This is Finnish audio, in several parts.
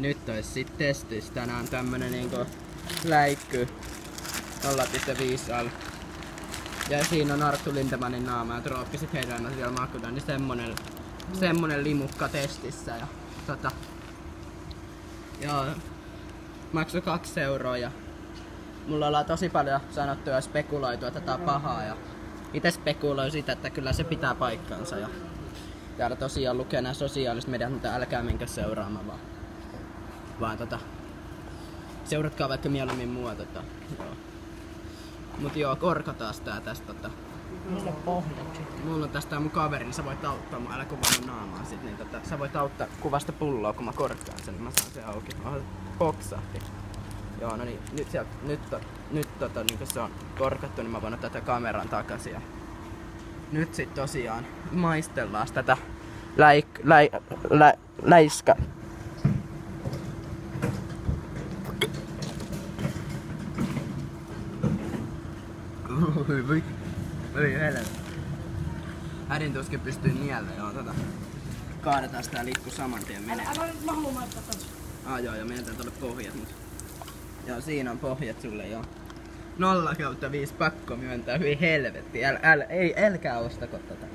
nyt ois sit testis. Tänään tämmönen niinku läikky 0.5 al. Ja siinä on Arttu Lindemanin naama ja trooppiset hedelmät vielä makuna, niin semmonen limukka testissä. Ja joo, maksoi 2 € ja mulla ollaan tosi paljon sanottu ja spekuloitu, että tätä on pahaa. Ja itse spekuloin sitä, että kyllä se pitää paikkansa. Ja täällä tosiaan lukee nää sosiaaliset mediat, mutta älkää menkö seuraamaan vaan seuratkaa vaikka mieluummin mua joo. Mut joo, korkataan tää tästä Millä pohjat sitten? Mulla on tästä mun kaveri, niin sä voit auttaa mua, älä kuvaa mun naamaa sit, niin sä voit auttaa kuvasta pulloa, kun mä korkkaan sen, niin mä saan sen auki. Poksahti. Joo, no niin, nyt niin se on korkattu, niin mä voin ottaa tätä kameran takaisin. Ja nyt sit tosiaan maistellaan tätä läiskä. Voi helvetti. Hädin tuskin pystyy nielemään, joo kaadetaan sitä liikku saman tien menee. Mä haluan maittaa kans. Joo, ja menetään tuolle pohjat, mut joo, siinä on pohjat sulle, joo. 0/5 pakko myöntää, hyi helvetti, älkää ostako tätä.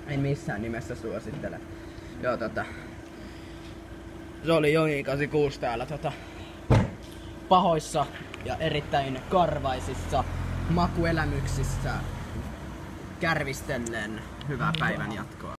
En missään nimessä suosittele. Joo, se oli Joni 86 täällä pahoissa ja erittäin karvaisissa makuelämyksissä kärvistellen hyvää päivän jatkoa.